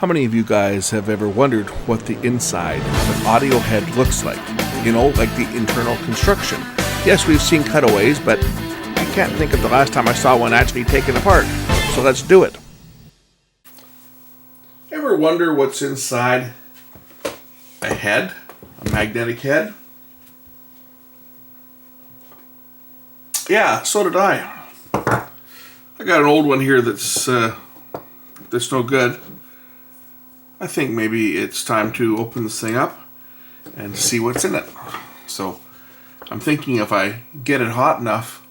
How many of you guys have ever wondered what the inside of an audio head looks like? You know, like the internal construction. Yes, we've seen cutaways, but I can't think of the last time I saw one actually taken apart. So let's do it. Ever wonder what's inside a head? A magnetic head? Yeah, so did I. I got an old one here that's no good. I think maybe it's time to open this thing up and see what's in it. So I'm thinking if I get it hot enough,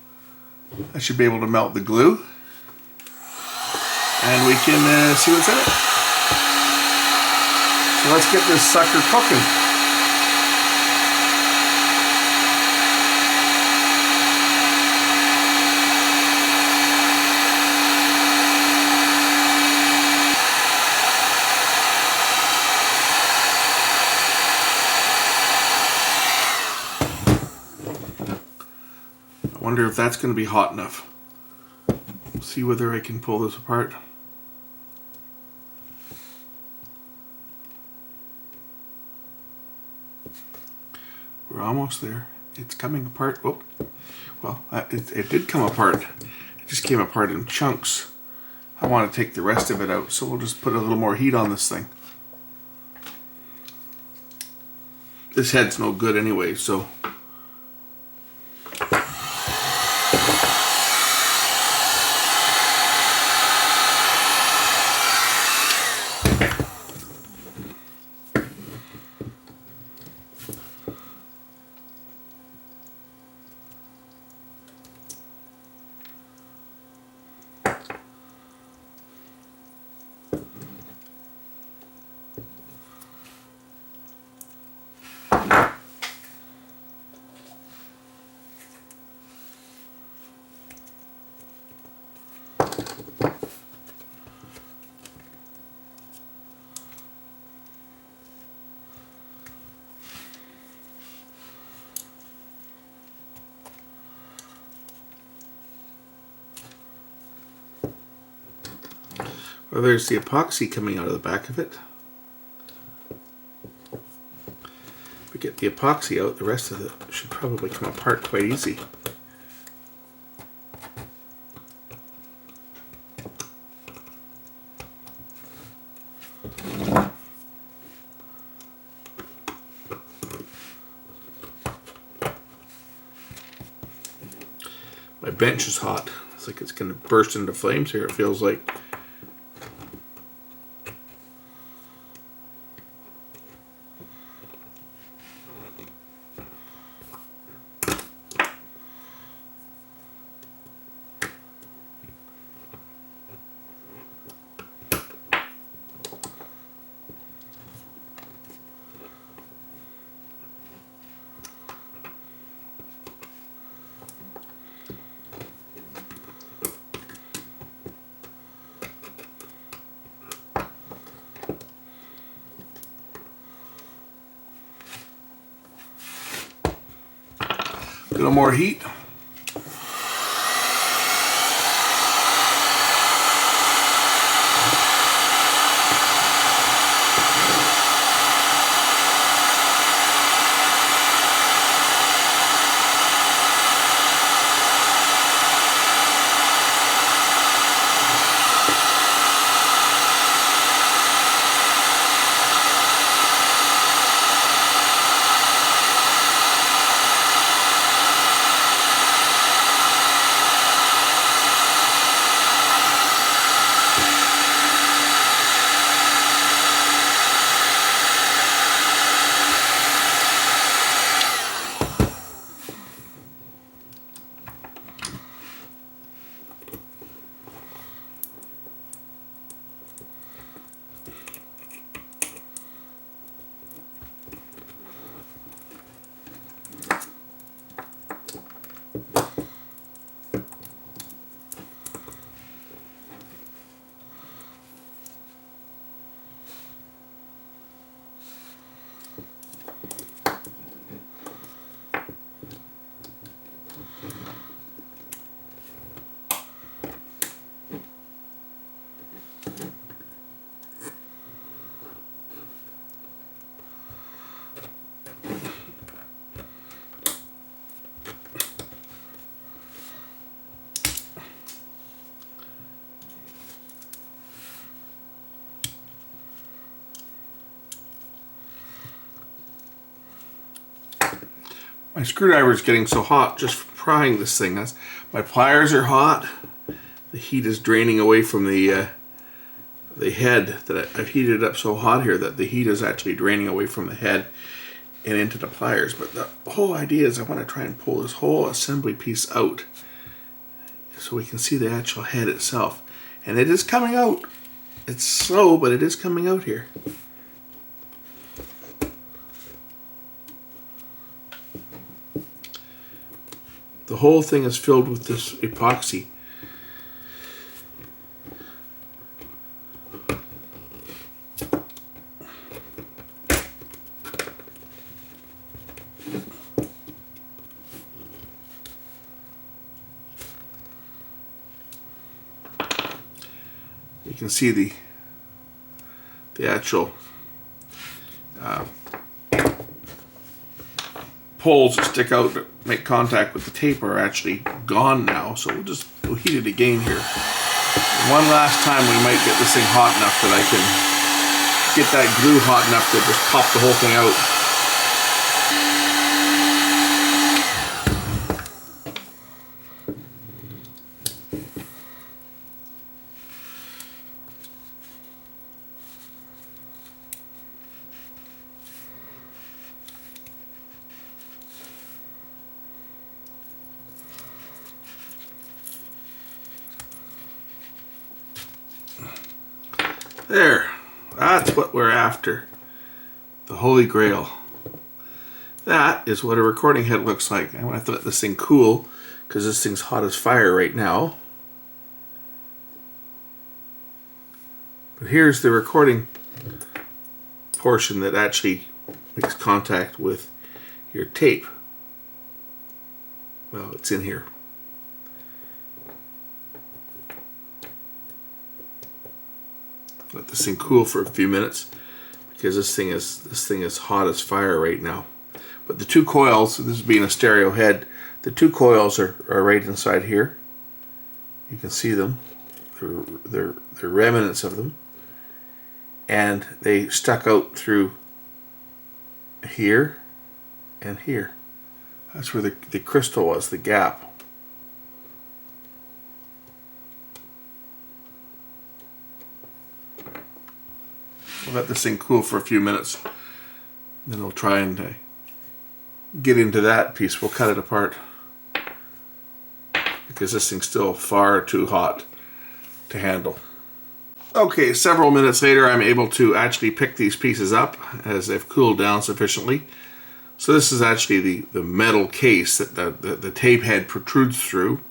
I should be able to melt the glue and we can see what's in it. So let's get this sucker cooking. I wonder if that's going to be hot enough. See whether I can pull this apart. We're almost there. It's coming apart. Oh, well, it did come apart. It just came apart in chunks. I want to take the rest of it out, so we'll just put a little more heat on this thing. This head's no good anyway, so... Well, there's the epoxy coming out of the back of it. If we get the epoxy out, the rest of it should probably come apart quite easy. My bench is hot. It's like it's going to burst into flames here, it feels like. A little more heat. My screwdriver is getting so hot just from prying this thing. My pliers are hot. The heat is draining away from the head. That I've heated it up so hot here that the heat is actually draining away from the head and into the pliers. But the whole idea is I want to try and pull this whole assembly piece out so we can see the actual head itself. And it is coming out. It's slow, but it is coming out here. The whole thing is filled with this epoxy. You can see the actual poles that stick out that make contact with the tape are actually gone now, so we'll heat it again here. One last time we might get this thing hot enough that I can get that glue hot enough to just pop the whole thing out. There, that's what we're after. The Holy Grail. That is what a recording head looks like. I want to let this thing cool because this thing's hot as fire right now. But here's the recording portion that actually makes contact with your tape. Well, it's in here. Let this thing cool for a few minutes because this thing is hot as fire right now. But the two coils, this being a stereo head, the two coils are right inside here. You can see them. They're remnants of them, and they stuck out through here and here. That's where the crystal was, the gap. We'll let this thing cool for a few minutes. Then we'll try and get into that piece. We'll cut it apart because this thing's still far too hot to handle. Okay, several minutes later I'm able to actually pick these pieces up as they've cooled down sufficiently. So this is actually the metal case that the tape head protrudes through.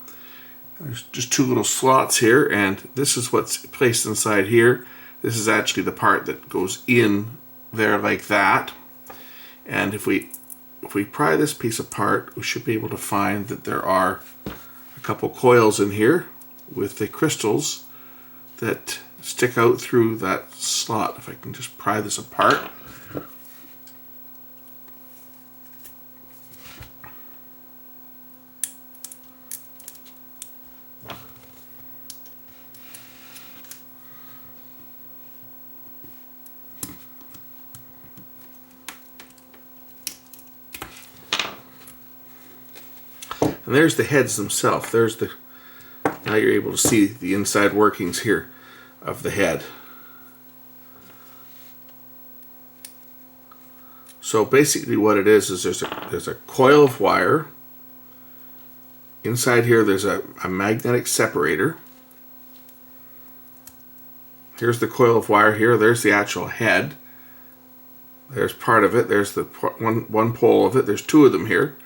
There's just two little slots here, and this is what's placed inside here. This is actually the part that goes in there like that. And if we pry this piece apart, we should be able to find that there are a couple coils in here with the crystals that stick out through that slot. If I can just pry this apart. And there's the heads themselves. Now you're able to see the inside workings here of the head. So basically what it is there's a coil of wire. Inside here there's a magnetic separator. Here's the coil of wire here. There's the actual head. There's part of it. There's the one pole of it. There's two of them here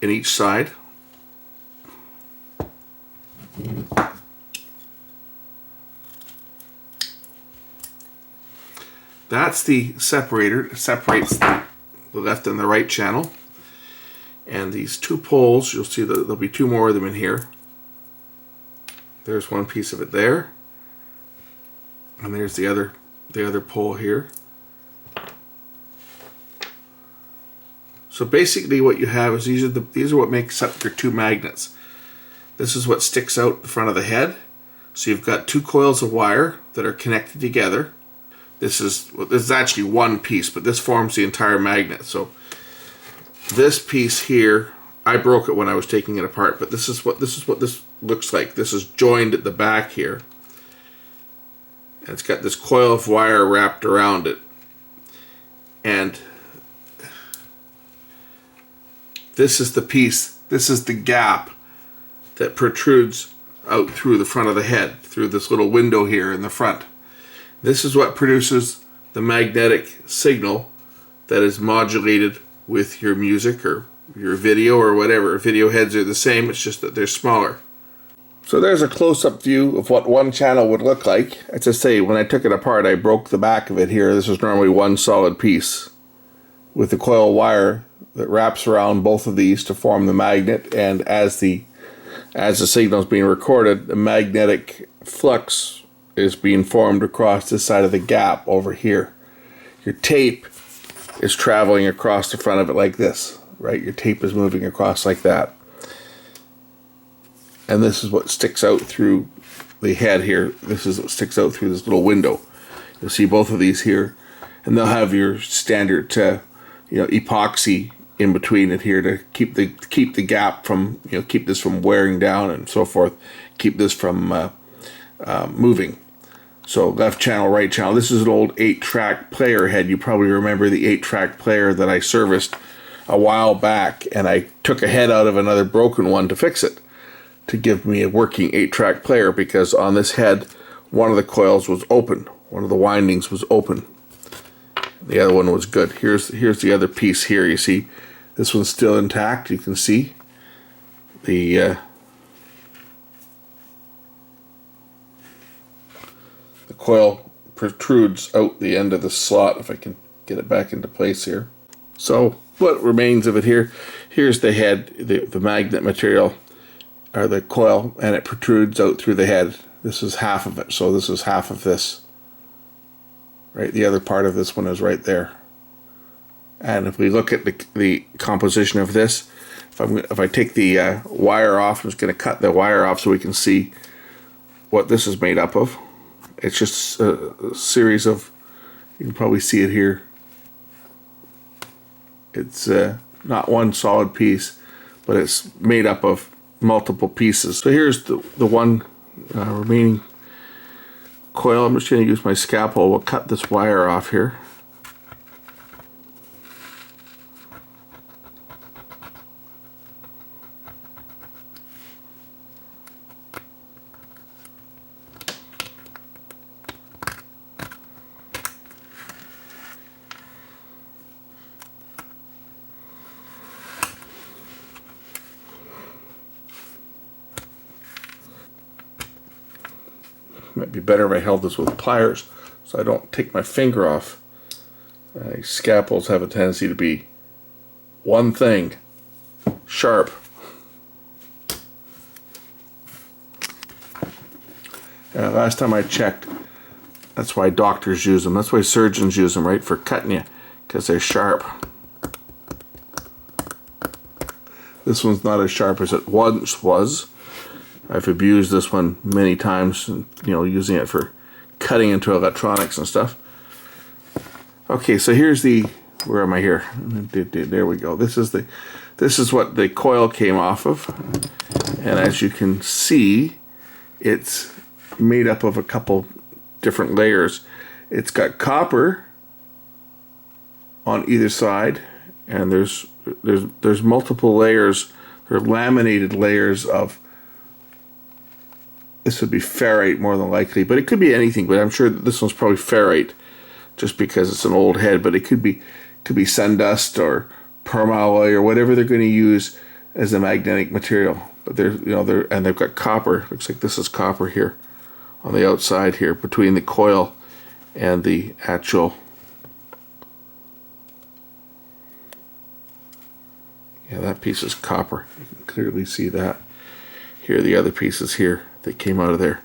in each side. That's the separator. It separates the left and the right channel. And these two poles, you'll see that there'll be two more of them in here. There's one piece of it there. And there's the other pole here. So basically what you have is these are what makes up your two magnets. This is what sticks out the front of the head. So you've got two coils of wire that are connected together. This is actually one piece, but this forms the entire magnet. So This piece here, I broke it when I was taking it apart, but this is what this looks like. This is joined at the back here. And it's got this coil of wire wrapped around it. And this is the piece, this is the gap that protrudes out through the front of the head, through this little window here in the front. This is what produces the magnetic signal that is modulated with your music or your video or whatever. Video heads are the same, it's just that they're smaller. So there's a close-up view of what one channel would look like. As I say, when I took it apart, I broke the back of it here. This is normally one solid piece with the coil wire that wraps around both of these to form the magnet, and as the signal is being recorded, the magnetic flux is being formed across this side of the gap over here. Your tape is traveling across the front of it like this, right? Your tape is moving across like that. And this is what sticks out through the head here. This is what sticks out through this little window. You'll see both of these here, and they'll have your standard epoxy in between it here to keep the gap from, keep this from wearing down and so forth, keep this from moving. So left channel, right channel. This is an old 8-track player head. You probably remember the 8-track player that I serviced a while back, and I took a head out of another broken one to fix it, to give me a working 8-track player, because on this head one of the coils was open, one of the windings was open, the other one was good. Here's the other piece here. You see this one's still intact. You can see the coil protrudes out the end of the slot, if I can get it back into place here. So what remains of it here, here's the head, the magnet material, or the coil, and it protrudes out through the head. This is half of it, so this is half of this. Right, the other part of this one is right there. And if we look at the composition of this, if I take the wire off, I'm just going to cut the wire off so we can see what this is made up of. It's just a series of, you can probably see it here. It's not one solid piece, but it's made up of multiple pieces. So here's the one remaining coil. I'm just going to use my scalpel. We'll cut this wire off here. Might be better if I held this with pliers so I don't take my finger off. Scalpels have a tendency to be one thing, sharp. Last time I checked, that's why doctors use them. That's why surgeons use them, right, for cutting you, because they're sharp. This one's not as sharp as it once was. I've abused this one many times, using it for cutting into electronics and stuff. Okay, so here's the, where am I here? There we go. This is what the coil came off of, and as you can see, it's made up of a couple different layers. It's got copper on either side, and there's multiple layers. They're laminated layers of, this would be ferrite more than likely, but it could be anything, but I'm sure that this one's probably ferrite just because it's an old head, but it could be sundust or permalloy or whatever they're going to use as a magnetic material. But and they've got copper. Looks like this is copper here on the outside here between the coil and the actual, yeah, that piece is copper. You can clearly see that. Here are the other pieces here that came out of there.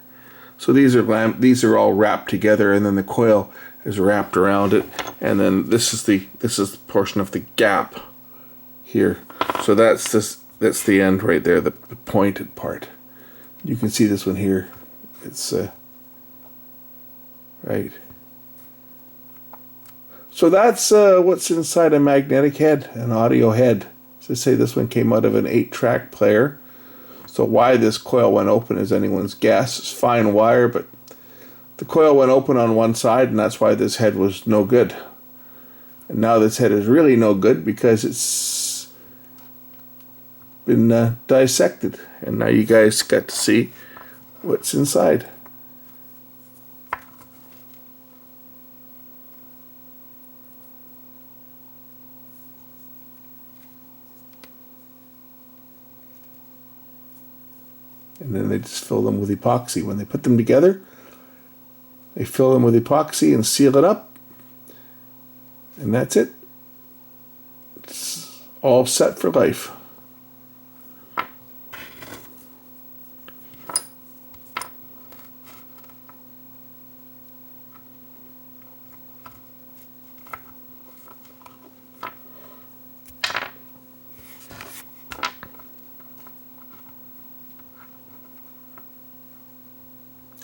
So these are all wrapped together, and then the coil is wrapped around it, and then this is the portion of the gap here. So that's the end right there, the pointed part. You can see this one here. It's right. So that's what's inside a magnetic head, an audio head. They say this one came out of an 8-track player. So why this coil went open is anyone's guess. It's fine wire, but the coil went open on one side, and that's why this head was no good. And now this head is really no good because it's been dissected. And now you guys got to see what's inside. And then they just fill them with epoxy. When they put them together, they fill them with epoxy and seal it up. And that's it. It's all set for life.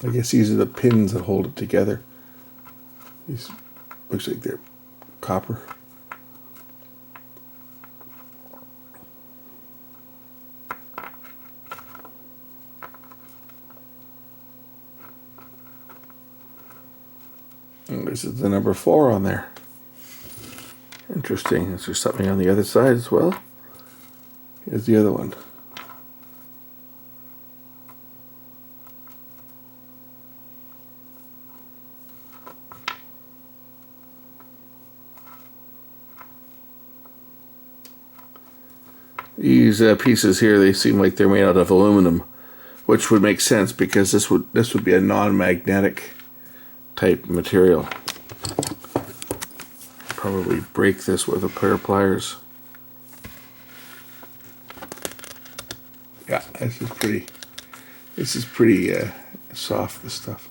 I guess these are the pins that hold it together. These looks like they're copper. And this is the number 4 on there. Interesting. Is there something on the other side as well? Here's the other one. These pieces here, they seem like they're made out of aluminum, which would make sense because this would be a non-magnetic type material. Probably break this with a pair of pliers. Yeah, this is pretty soft, this stuff.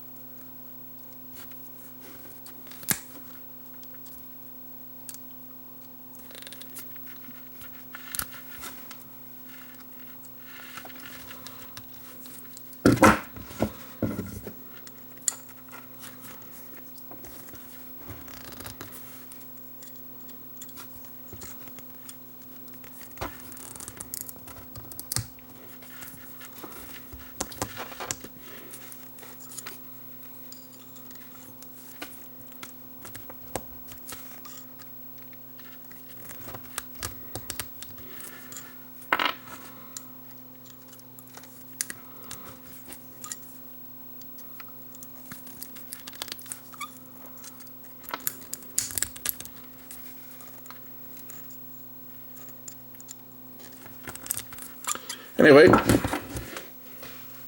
Anyway,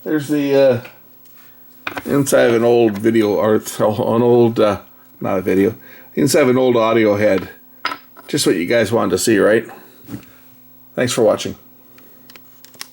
there's the inside of an old video, or an old, not a video, inside of an old audio head. Just what you guys wanted to see, right? Thanks for watching.